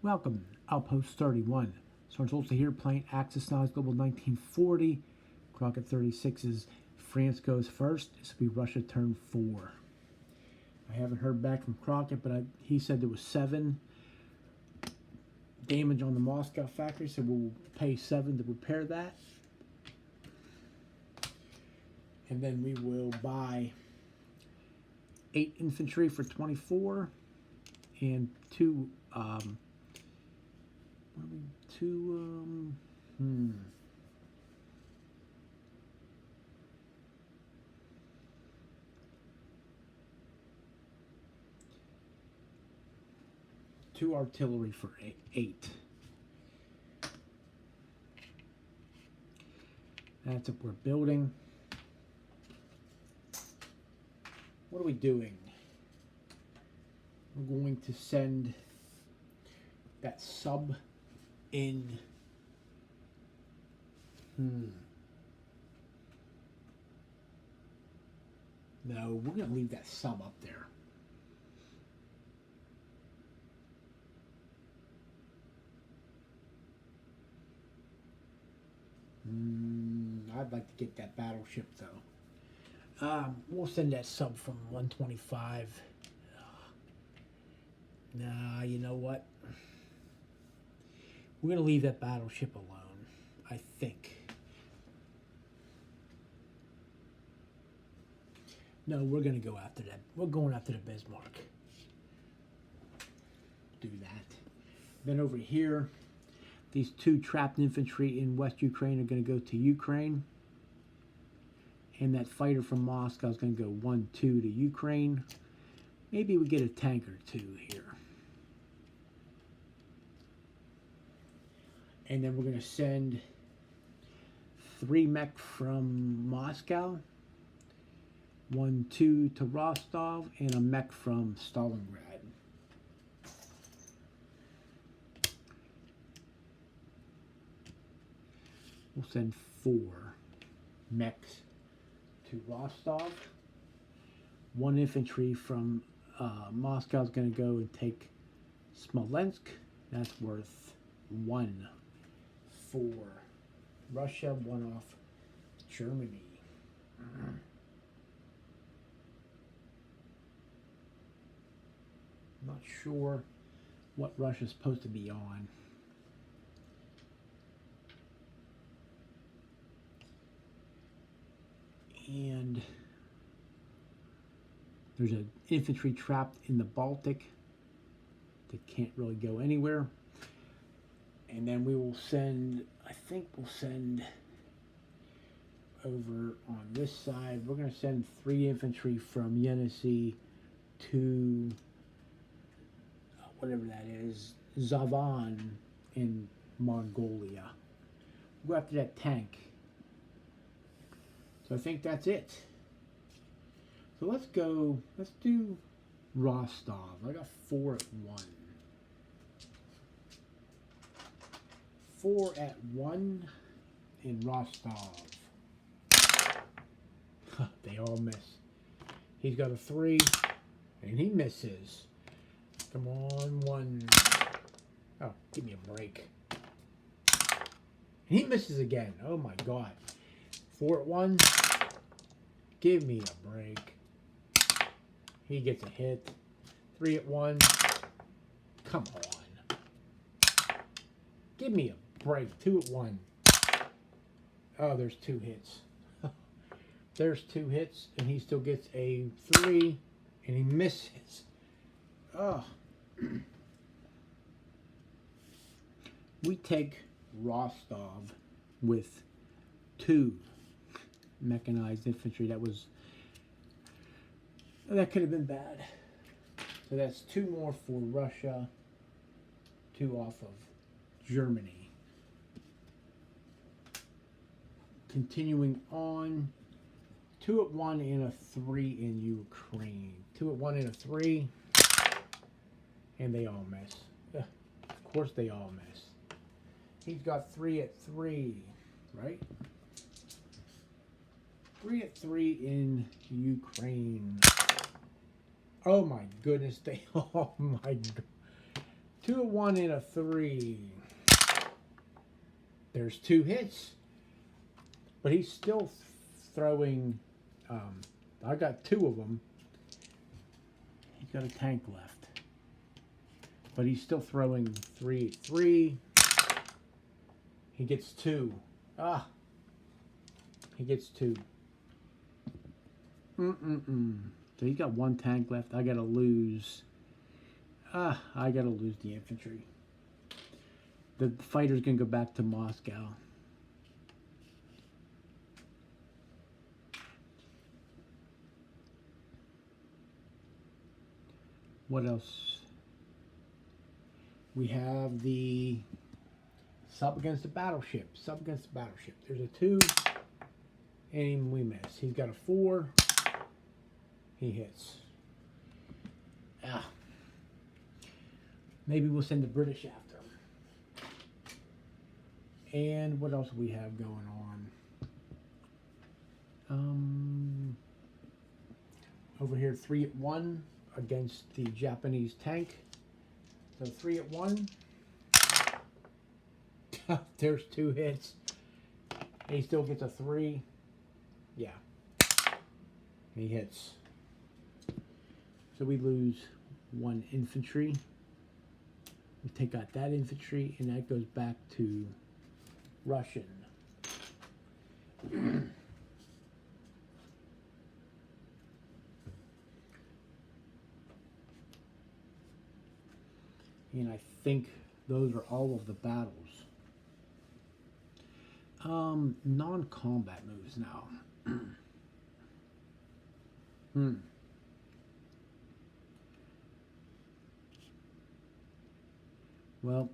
Welcome, Outpost 31. Sergeant Olsen here playing Axis&Allies Global 1940. Crockett 36 is France goes first. This will be Russia turn 4. I haven't heard back from Crockett, but he said there was 7 damage on the Moscow factory, so we'll pay 7 to repair that. And then we will buy 8 infantry for 24 and 2 2 artillery for 8. That's what we're building. What are we doing? We're going to send that sub in. No, we're going to leave that sub up there. I'd like to get that battleship though. We'll send that sub from 125. Nah, you know what? We're going to leave that battleship alone, I think. No, we're going to go after that. We're going after the Bismarck. Do that. Then over here, these 2 trapped infantry in West Ukraine are going to go to Ukraine. And that fighter from Moscow is going to go 1-2 to Ukraine. Maybe we get a tank or 2 here. And then we're going to send 3 mech from Moscow, 1-2 to Rostov, and a mech from Stalingrad. We'll send 4 mechs to Rostov. 1 infantry from Moscow is going to go and take Smolensk. That's worth 1 for Russia, 1 off Germany. Not sure what Russia's supposed to be on. And there's an infantry trapped in the Baltic that can't really go anywhere. And then we will send, I think we'll send over on this side, we're going to send 3 infantry from Yenisei to whatever that is, Zavan in Mongolia. We'll go after that tank. So I think that's it. So let's do Rostov. I got 4 at 1. 4 at 1 in Rostov. They all miss. He's got a 3 and he misses. Come on, 1. Oh, give me a break. And he misses again. Oh my God. 4 at 1. Give me a break. He gets a hit. 3 at 1. Come on. Give me a break. 2 at 1. Oh, there's 2 hits. There's 2 hits, and he still gets a 3, and he misses. Oh. We take Rostov with 2 mechanized infantry. That could have been bad. So that's 2 more for Russia, 2 off of Germany. Continuing on, 2 at 1 and a 3 in Ukraine. 2 at 1 and a 3, and they all miss. Of course they all miss. He's got 3 at 3, right? 3 at 3 in Ukraine. Oh my goodness, oh my god. 2, a 1, and a 3. There's 2 hits. But he's still throwing. I got 2 of them. He's got a tank left. But he's still throwing 3, 3. He gets 2. Ah. He gets 2. So he's got 1 tank left. I gotta lose. I gotta lose the infantry. The fighter's gonna go back to Moscow. What else? We have the sub against the battleship. Sub against the battleship. There's a 2, and we miss. He's got a 4. He hits. Maybe we'll send the British after him. And what else do we have going on? Over here, 3 at 1 against the Japanese tank. So 3 at 1. There's 2 hits. He still gets a 3. Yeah. He hits. So we lose 1 infantry. We take out that infantry, and that goes back to Russian. And I think those are all of the battles. Non-combat moves now. Well,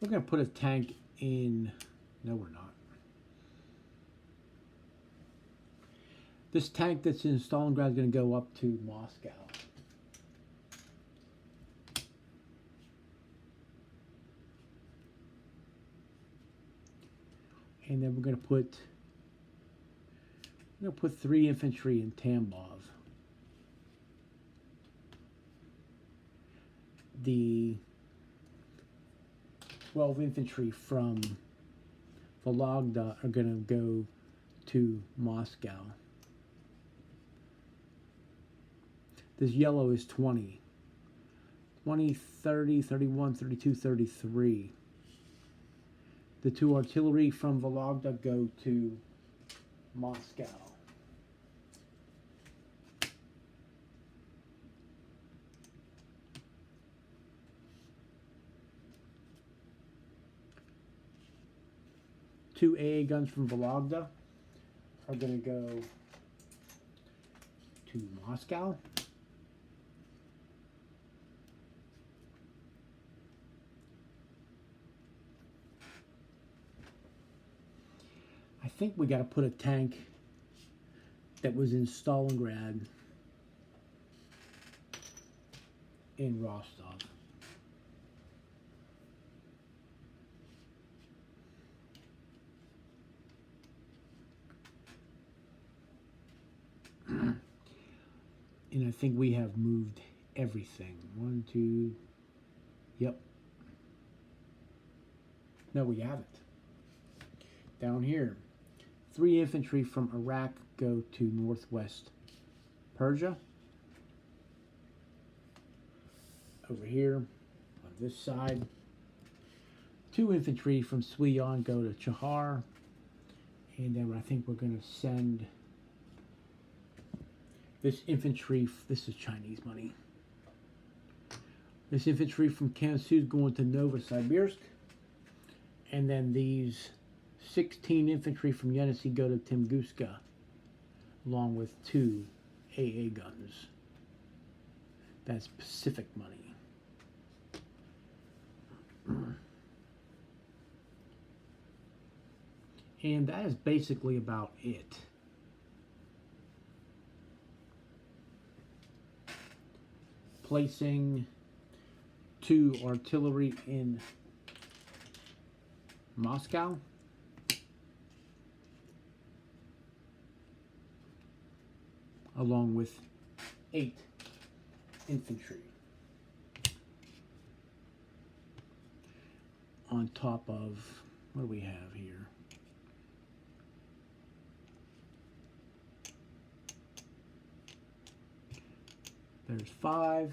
we're going to put a tank in. No, we're not. This tank that's in Stalingrad is going to go up to Moscow. And then we're going to put 3 infantry in Tambov. The 12 infantry from Vologda are going to go to Moscow. This yellow is 20. 20, 30, 31, 32, 33. The 2 artillery from Vologda go to Moscow. Two AA guns from Vologda are going to go to Moscow. I think we got to put a tank that was in Stalingrad in Rostov. And I think we have moved everything. 1, 2, yep. No, we haven't. Down here, 3 infantry from Iraq go to northwest Persia. Over here, on this side, 2 infantry from Suion go to Chahar. And then I think we're going to send this infantry, this is Chinese money. This infantry from Kansu is going to Novosibirsk. And then these 16 infantry from Yenisei go to Tunguska, along with 2 AA guns. That's Pacific money. And that is basically about it. Placing 2 artillery in Moscow. along with 8 infantry. On top of, what do we have here? There's 5.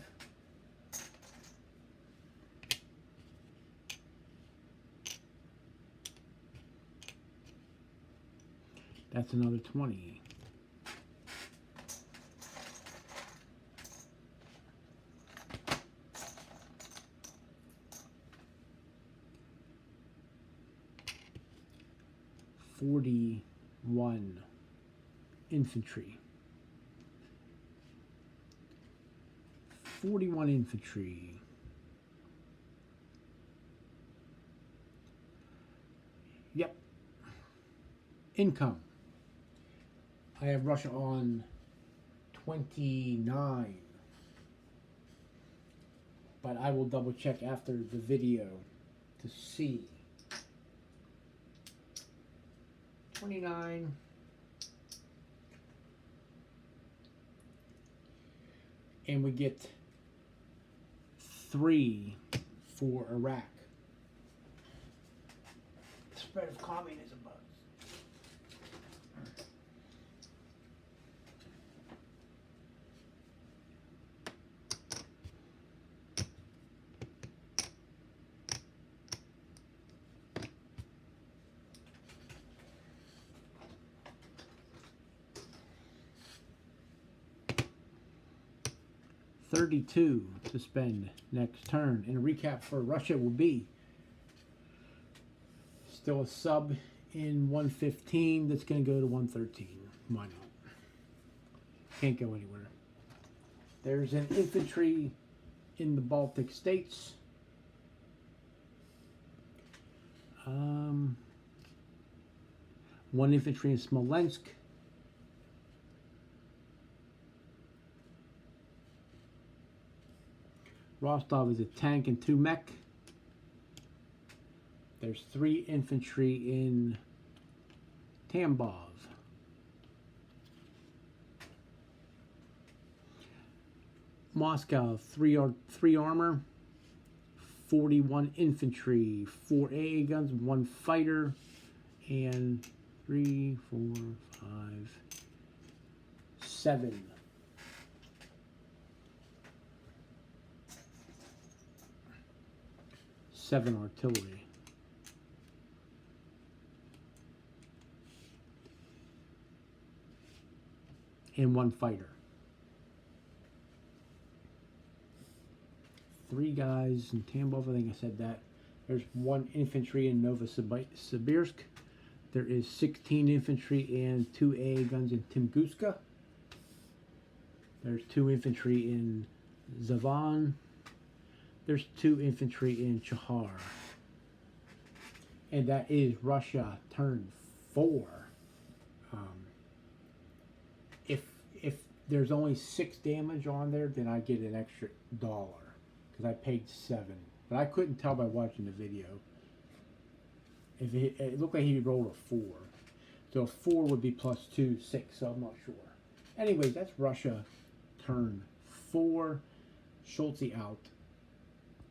That's another 20. $41 infantry. 41 infantry. Yep. Income. I have Russia on 29. But I will double check after the video to see. 29. And we get 3 for Iraq. The spread of communism bugs. 32 to spend next turn. And a recap for Russia will be still a sub in 115 that's going to go to 113. Why not? Can't go anywhere. There's an infantry in the Baltic states. One infantry in Smolensk. Rostov is a tank and 2 mech. There's 3 infantry in Tambov. Moscow, 3 armor, 41 infantry, 4 AA guns, 1 fighter, and 3, 4, 5, 7. Seven artillery. And 1 fighter. 3 guys in Tambov, I think I said that. There's 1 infantry in Novosibirsk. There is 16 infantry and 2 AA guns in Tunguska. There's 2 infantry in Zavan. There's 2 infantry in Chahar. And that is Russia turn 4. If there's only 6 damage on there, then I get an extra $1. Because I paid 7. But I couldn't tell by watching the video. If it looked like he rolled a 4. So a 4 would be plus 2, 6. So I'm not sure. Anyways, that's Russia turn 4. Schultz out.